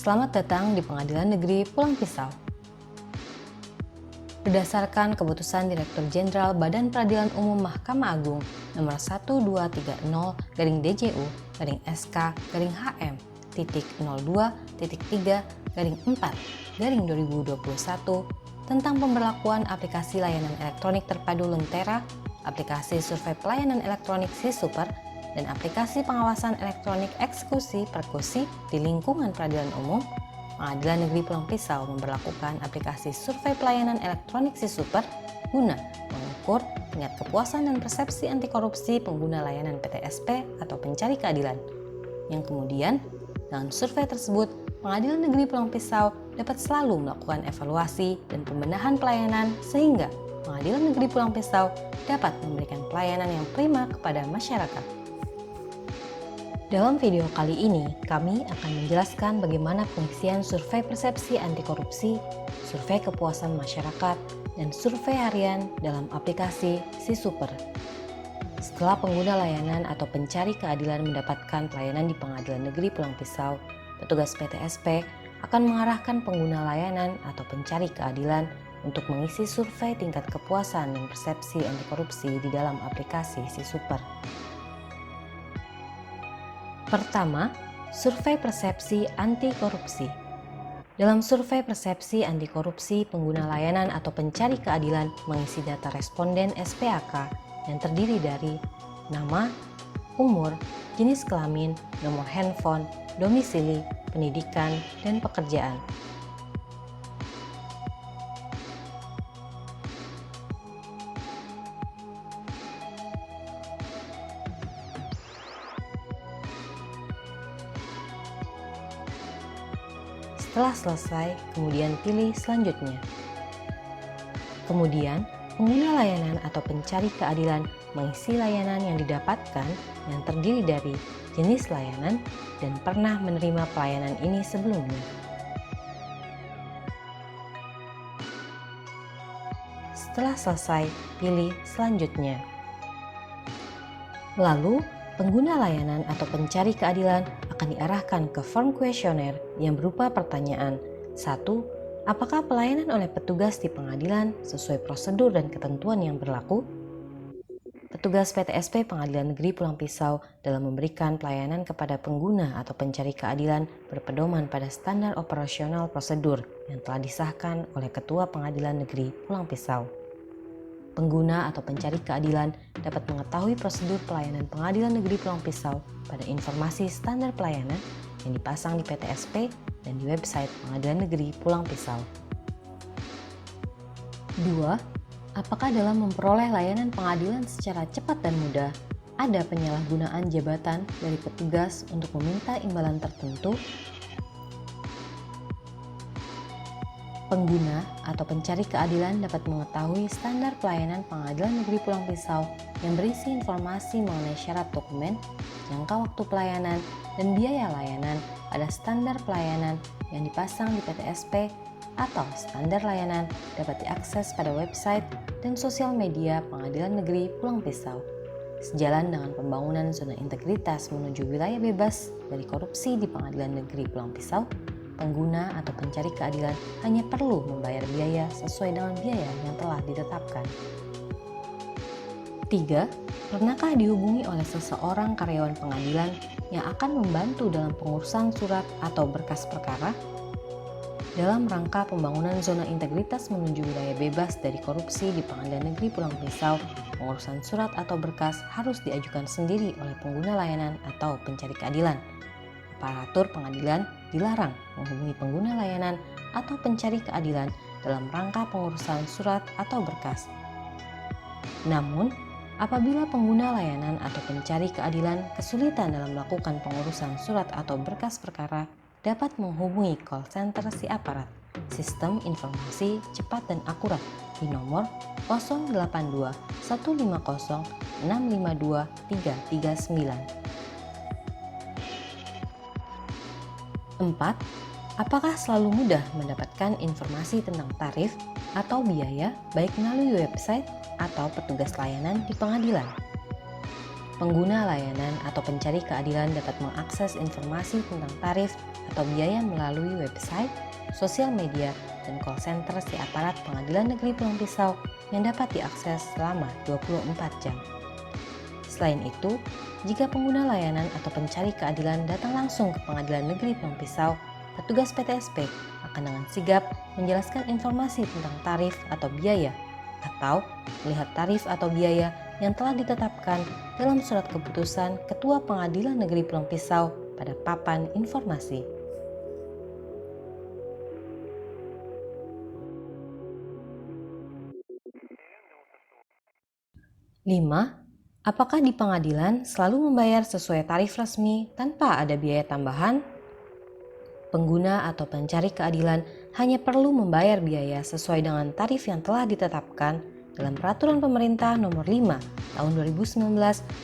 Selamat datang di Pengadilan Negeri Pulang Pisau. Berdasarkan keputusan Direktur Jenderal Badan Peradilan Umum Mahkamah Agung nomor 1230-DJU/SK/HM.02.3/4/2021 tentang pemberlakuan aplikasi layanan elektronik terpadu Lentera, aplikasi survei pelayanan elektronik SISuper, dan aplikasi pengawasan elektronik eksekusi perkusi di lingkungan peradilan umum, Pengadilan Negeri Pulang Pisau memberlakukan aplikasi survei pelayanan elektronik SISuper guna mengukur tingkat kepuasan dan persepsi anti korupsi pengguna layanan PTSP atau pencari keadilan. Yang kemudian, dengan survei tersebut, Pengadilan Negeri Pulang Pisau dapat selalu melakukan evaluasi dan pembenahan pelayanan sehingga Pengadilan Negeri Pulang Pisau dapat memberikan pelayanan yang prima kepada masyarakat. Dalam video kali ini, kami akan menjelaskan bagaimana pengisian survei persepsi anti korupsi, survei kepuasan masyarakat, dan survei harian dalam aplikasi SISuper. Setelah pengguna layanan atau pencari keadilan mendapatkan pelayanan di Pengadilan Negeri Pulang Pisau, petugas PTSP akan mengarahkan pengguna layanan atau pencari keadilan untuk mengisi survei tingkat kepuasan dan persepsi anti korupsi di dalam aplikasi SISuper. Pertama, survei persepsi anti korupsi. Dalam survei persepsi anti korupsi, pengguna layanan atau pencari keadilan mengisi data responden SPAK yang terdiri dari nama, umur, jenis kelamin, nomor handphone, domisili, pendidikan, dan pekerjaan. Setelah selesai, kemudian pilih selanjutnya. Kemudian, pengguna layanan atau pencari keadilan mengisi layanan yang didapatkan yang terdiri dari jenis layanan dan pernah menerima pelayanan ini sebelumnya. Setelah selesai, pilih selanjutnya. Lalu, pengguna layanan atau pencari keadilan akan diarahkan ke form kuesioner yang berupa pertanyaan 1. Apakah pelayanan oleh petugas di pengadilan sesuai prosedur dan ketentuan yang berlaku? Petugas PTSP Pengadilan Negeri Pulang Pisau dalam memberikan pelayanan kepada pengguna atau pencari keadilan berpedoman pada standar operasional prosedur yang telah disahkan oleh Ketua Pengadilan Negeri Pulang Pisau. Pengguna atau pencari keadilan dapat mengetahui prosedur pelayanan Pengadilan Negeri Pulang Pisau pada informasi standar pelayanan yang dipasang di PTSP dan di website Pengadilan Negeri Pulang Pisau. 2. Apakah dalam memperoleh layanan pengadilan secara cepat dan mudah, ada penyalahgunaan jabatan dari petugas untuk meminta imbalan tertentu? Pengguna atau pencari keadilan dapat mengetahui standar pelayanan Pengadilan Negeri Pulang Pisau yang berisi informasi mengenai syarat dokumen, jangka waktu pelayanan, dan biaya layanan pada standar pelayanan yang dipasang di PTSP atau standar layanan dapat diakses pada website dan sosial media Pengadilan Negeri Pulang Pisau. Sejalan dengan pembangunan zona integritas menuju wilayah bebas dari korupsi di Pengadilan Negeri Pulang Pisau, pengguna atau pencari keadilan hanya perlu membayar biaya sesuai dengan biaya yang telah ditetapkan. 3. Pernahkah dihubungi oleh seseorang karyawan pengadilan yang akan membantu dalam pengurusan surat atau berkas perkara? Dalam rangka pembangunan zona integritas menuju wilayah bebas dari korupsi di Pengadilan Negeri Pulang Pisau, pengurusan surat atau berkas harus diajukan sendiri oleh pengguna layanan atau pencari keadilan. Aparatur pengadilan dilarang menghubungi pengguna layanan atau pencari keadilan dalam rangka pengurusan surat atau berkas. Namun, apabila pengguna layanan atau pencari keadilan kesulitan dalam melakukan pengurusan surat atau berkas perkara, dapat menghubungi call center si aparat, Sistem Informasi Cepat dan Akurat di nomor 082 150 652 339. 4. Apakah selalu mudah mendapatkan informasi tentang tarif atau biaya baik melalui website atau petugas layanan di pengadilan? Pengguna layanan atau pencari keadilan dapat mengakses informasi tentang tarif atau biaya melalui website, sosial media, dan call center si aparat Pengadilan Negeri Pulang Pisau yang dapat diakses selama 24 jam. Selain itu, jika pengguna layanan atau pencari keadilan datang langsung ke Pengadilan Negeri Pulang Pisau, petugas PTSP akan dengan sigap menjelaskan informasi tentang tarif atau biaya, atau melihat tarif atau biaya yang telah ditetapkan dalam surat keputusan Ketua Pengadilan Negeri Pulang Pisau pada papan informasi. Lima, apakah di pengadilan selalu membayar sesuai tarif resmi tanpa ada biaya tambahan? Pengguna atau pencari keadilan hanya perlu membayar biaya sesuai dengan tarif yang telah ditetapkan dalam Peraturan Pemerintah Nomor 5 Tahun 2019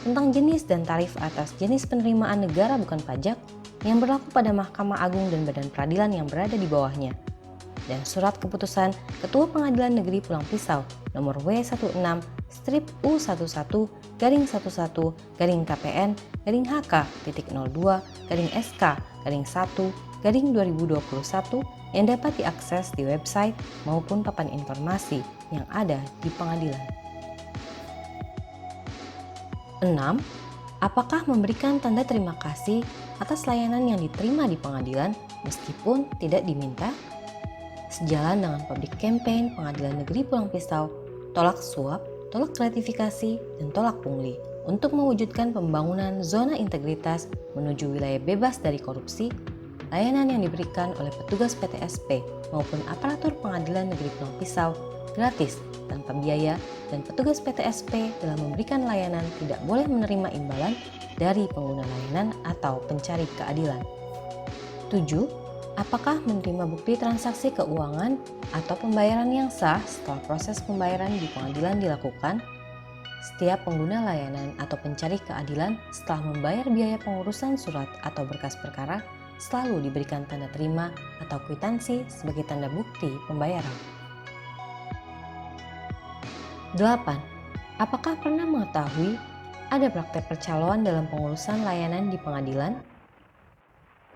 tentang jenis dan tarif atas jenis penerimaan negara bukan pajak yang berlaku pada Mahkamah Agung dan badan peradilan yang berada di bawahnya, dan Surat Keputusan Ketua Pengadilan Negeri Pulang Pisau Nomor W16-U11-KPN-HK-02-SK-1-2021 yang dapat diakses di website maupun papan informasi yang ada di pengadilan. 6. Apakah memberikan tanda terima kasih atas layanan yang diterima di pengadilan meskipun tidak diminta? Sejalan dengan public campaign Pengadilan Negeri Pulang Pisau, tolak suap, tolak gratifikasi, dan tolak pungli untuk mewujudkan pembangunan zona integritas menuju wilayah bebas dari korupsi, layanan yang diberikan oleh petugas PTSP maupun aparatur Pengadilan Negeri Pulang Pisau gratis tanpa biaya, dan petugas PTSP dalam memberikan layanan tidak boleh menerima imbalan dari pengguna layanan atau pencari keadilan. 7. Apakah menerima bukti transaksi keuangan atau pembayaran yang sah setelah proses pembayaran di pengadilan dilakukan? Setiap pengguna layanan atau pencari keadilan setelah membayar biaya pengurusan surat atau berkas perkara selalu diberikan tanda terima atau kwitansi sebagai tanda bukti pembayaran. 8. Apakah pernah mengetahui ada praktek percaloan dalam pengurusan layanan di pengadilan?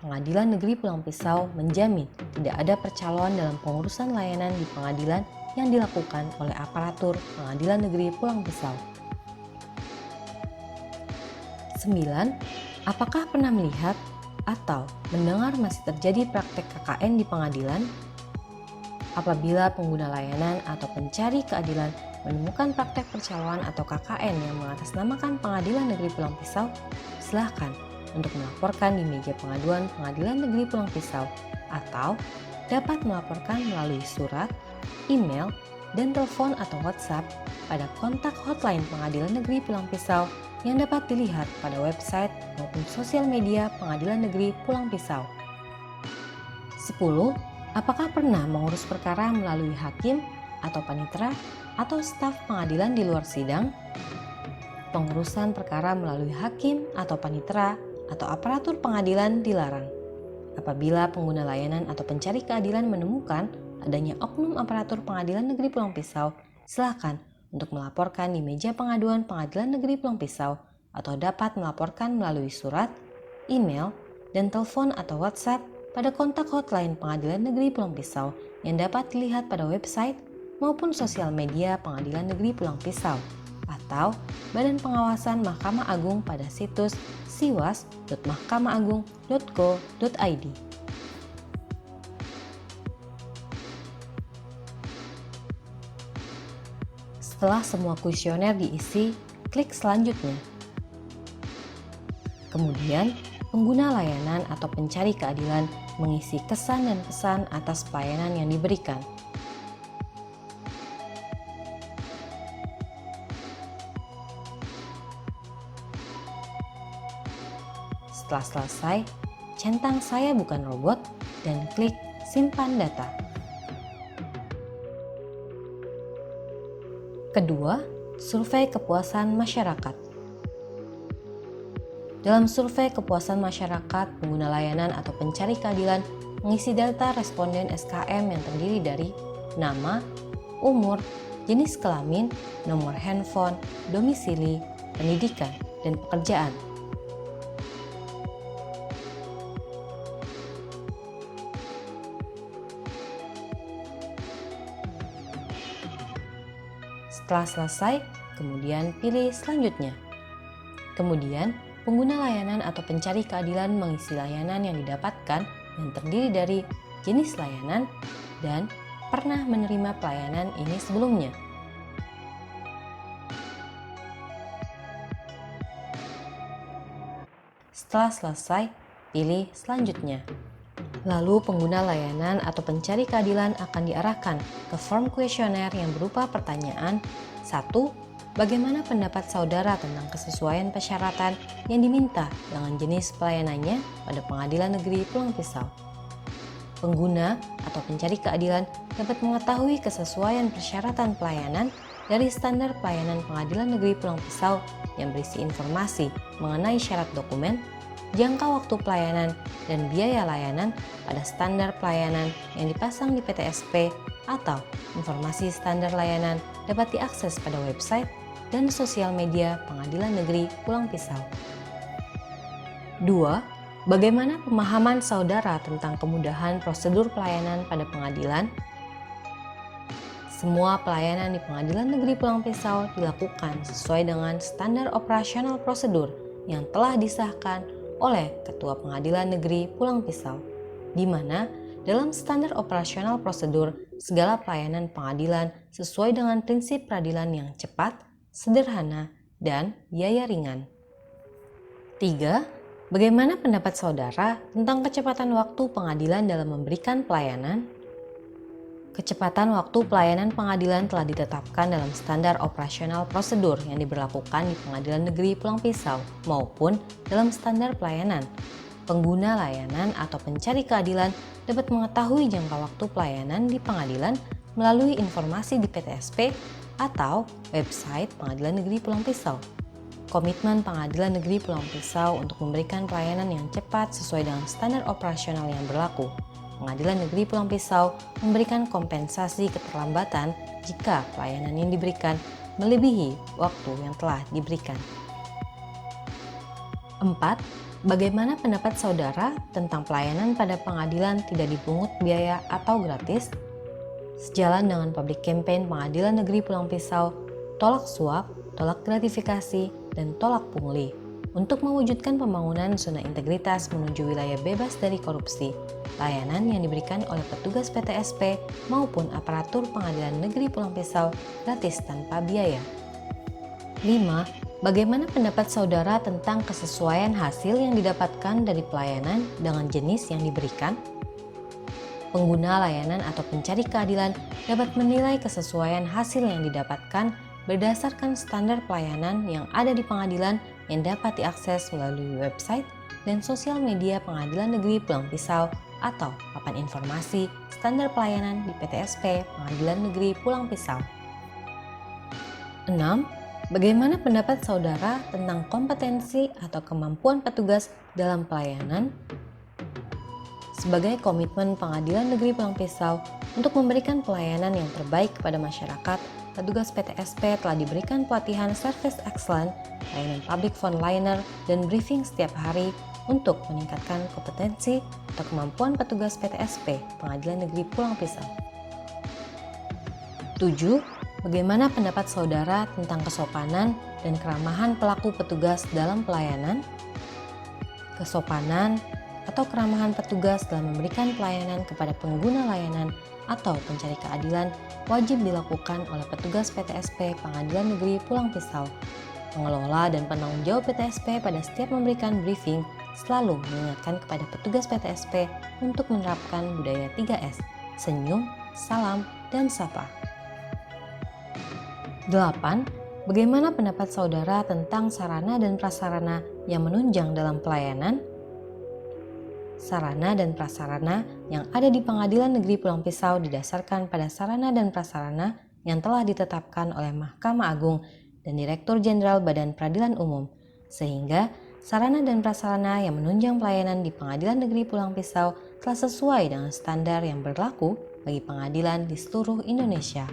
Pengadilan Negeri Pulang Pisau menjamin tidak ada percaloan dalam pengurusan layanan di pengadilan yang dilakukan oleh aparatur Pengadilan Negeri Pulang Pisau. 9. Apakah pernah melihat atau mendengar masih terjadi praktek KKN di pengadilan? Apabila pengguna layanan atau pencari keadilan menemukan praktek percaloan atau KKN yang mengatasnamakan Pengadilan Negeri Pulang Pisau, silakan untuk melaporkan di meja pengaduan Pengadilan Negeri Pulang Pisau atau dapat melaporkan melalui surat, email, dan telepon atau WhatsApp pada kontak hotline Pengadilan Negeri Pulang Pisau yang dapat dilihat pada website maupun sosial media Pengadilan Negeri Pulang Pisau. 10. Apakah pernah mengurus perkara melalui hakim atau panitera atau staf pengadilan di luar sidang? Pengurusan perkara melalui hakim atau panitera atau aparatur pengadilan dilarang. Apabila pengguna layanan atau pencari keadilan menemukan adanya oknum aparatur Pengadilan Negeri Pulang Pisau, silakan untuk melaporkan di meja pengaduan Pengadilan Negeri Pulang Pisau atau dapat melaporkan melalui surat, email, dan telepon atau WhatsApp pada kontak hotline Pengadilan Negeri Pulang Pisau yang dapat dilihat pada website maupun sosial media Pengadilan Negeri Pulang Pisau atau Badan Pengawasan Mahkamah Agung pada situs siwas.mahkamaagung.go.id. Setelah semua kuesioner diisi, klik selanjutnya. Kemudian, pengguna layanan atau pencari keadilan mengisi kesan dan pesan atas pelayanan yang diberikan. Setelah selesai, centang "Saya bukan robot" dan klik simpan data. Kedua, survei kepuasan masyarakat. Dalam survei kepuasan masyarakat, pengguna layanan atau pencari keadilan mengisi data responden SKM yang terdiri dari nama, umur, jenis kelamin, nomor handphone, domisili, pendidikan, dan pekerjaan. Setelah selesai, kemudian pilih selanjutnya. Kemudian, pengguna layanan atau pencari keadilan mengisi layanan yang didapatkan yang terdiri dari jenis layanan dan pernah menerima pelayanan ini sebelumnya. Setelah selesai, pilih selanjutnya. Lalu pengguna layanan atau pencari keadilan akan diarahkan ke form kuesioner yang berupa pertanyaan 1. Bagaimana pendapat saudara tentang kesesuaian persyaratan yang diminta dengan jenis pelayanannya pada Pengadilan Negeri Pulang Pisau? Pengguna atau pencari keadilan dapat mengetahui kesesuaian persyaratan pelayanan dari standar pelayanan Pengadilan Negeri Pulang Pisau yang berisi informasi mengenai syarat dokumen, jangka waktu pelayanan, dan biaya layanan pada standar pelayanan yang dipasang di PTSP atau informasi standar layanan dapat diakses pada website dan sosial media Pengadilan Negeri Pulang Pisau. 2. Bagaimana pemahaman saudara tentang kemudahan prosedur pelayanan pada pengadilan? Semua pelayanan di Pengadilan Negeri Pulang Pisau dilakukan sesuai dengan standar operasional prosedur yang telah disahkan oleh Ketua Pengadilan Negeri Pulang Pisau, di mana dalam standar operasional prosedur segala pelayanan pengadilan sesuai dengan prinsip peradilan yang cepat, sederhana, dan biaya ringan. 3. Bagaimana pendapat saudara tentang kecepatan waktu pengadilan dalam memberikan pelayanan? Kecepatan waktu pelayanan pengadilan telah ditetapkan dalam standar operasional prosedur yang diberlakukan di Pengadilan Negeri Pulang Pisau maupun dalam standar pelayanan. Pengguna layanan atau pencari keadilan dapat mengetahui jangka waktu pelayanan di pengadilan melalui informasi di PTSP atau website Pengadilan Negeri Pulang Pisau. Komitmen Pengadilan Negeri Pulang Pisau untuk memberikan pelayanan yang cepat sesuai dengan standar operasional yang berlaku. Pengadilan Negeri Pulang Pisau memberikan kompensasi keterlambatan jika pelayanan yang diberikan melebihi waktu yang telah diberikan. 4. Bagaimana pendapat saudara tentang pelayanan pada pengadilan tidak dipungut biaya atau gratis? Sejalan dengan public campaign Pengadilan Negeri Pulang Pisau, tolak suap, tolak gratifikasi, dan tolak pungli. Untuk mewujudkan pembangunan zona integritas menuju wilayah bebas dari korupsi, layanan yang diberikan oleh petugas PTSP maupun aparatur Pengadilan Negeri Pulang Pisau gratis tanpa biaya. 5. Bagaimana pendapat saudara tentang kesesuaian hasil yang didapatkan dari pelayanan dengan jenis yang diberikan? Pengguna layanan atau pencari keadilan dapat menilai kesesuaian hasil yang didapatkan berdasarkan standar pelayanan yang ada di pengadilan yang dapat diakses melalui website dan sosial media Pengadilan Negeri Pulang Pisau atau papan informasi standar pelayanan di PTSP Pengadilan Negeri Pulang Pisau. 6. Bagaimana pendapat saudara tentang kompetensi atau kemampuan petugas dalam pelayanan? Sebagai komitmen Pengadilan Negeri Pulang Pisau untuk memberikan pelayanan yang terbaik kepada masyarakat, petugas PTSP telah diberikan pelatihan Service Excellence, layanan Public Phone Liner, dan briefing setiap hari untuk meningkatkan kompetensi atau kemampuan petugas PTSP Pengadilan Negeri Pulang Pisau. 7. Bagaimana pendapat saudara tentang kesopanan dan keramahan pelaku petugas dalam pelayanan? Kesopanan atau keramahan petugas dalam memberikan pelayanan kepada pengguna layanan atau pencari keadilan wajib dilakukan oleh petugas PTSP Pengadilan Negeri Pulang Pisau. Pengelola dan penanggung jawab PTSP pada setiap memberikan briefing selalu mengingatkan kepada petugas PTSP untuk menerapkan budaya 3S, senyum, salam, dan sapa. 8. Bagaimana pendapat saudara tentang sarana dan prasarana yang menunjang dalam pelayanan? Sarana dan prasarana yang ada di Pengadilan Negeri Pulang Pisau didasarkan pada sarana dan prasarana yang telah ditetapkan oleh Mahkamah Agung dan Direktur Jenderal Badan Peradilan Umum, sehingga sarana dan prasarana yang menunjang pelayanan di Pengadilan Negeri Pulang Pisau telah sesuai dengan standar yang berlaku bagi pengadilan di seluruh Indonesia.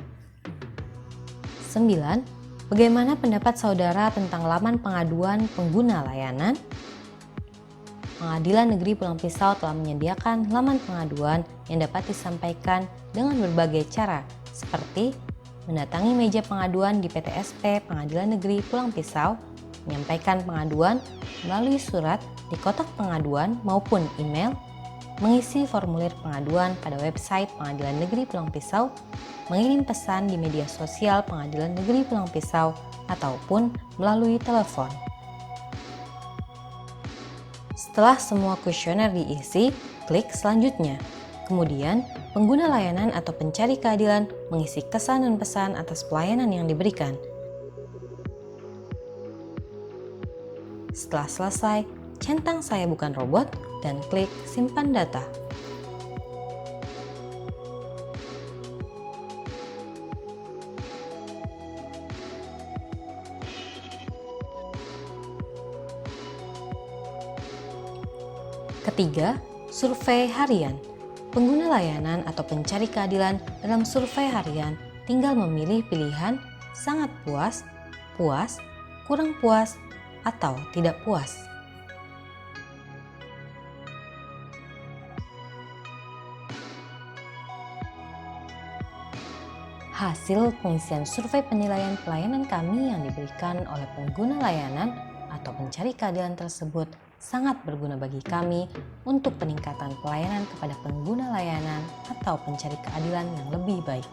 9. Bagaimana pendapat saudara tentang laman pengaduan pengguna layanan? Pengadilan Negeri Pulang Pisau telah menyediakan laman pengaduan yang dapat disampaikan dengan berbagai cara, seperti mendatangi meja pengaduan di PTSP Pengadilan Negeri Pulang Pisau, menyampaikan pengaduan melalui surat di kotak pengaduan maupun email, mengisi formulir pengaduan pada website Pengadilan Negeri Pulang Pisau, mengirim pesan di media sosial Pengadilan Negeri Pulang Pisau, ataupun melalui telepon. Setelah semua kuesioner diisi, klik selanjutnya. Kemudian, pengguna layanan atau pencari keadilan mengisi kesan dan pesan atas pelayanan yang diberikan. Setelah selesai, centang "Saya bukan robot" dan klik simpan data. Ketiga, survei harian. Pengguna layanan atau pencari keadilan dalam survei harian tinggal memilih pilihan sangat puas, puas, kurang puas, atau tidak puas. Hasil pengisian survei penilaian pelayanan kami yang diberikan oleh pengguna layanan atau pencari keadilan tersebut sangat berguna bagi kami untuk peningkatan pelayanan kepada pengguna layanan atau pencari keadilan yang lebih baik.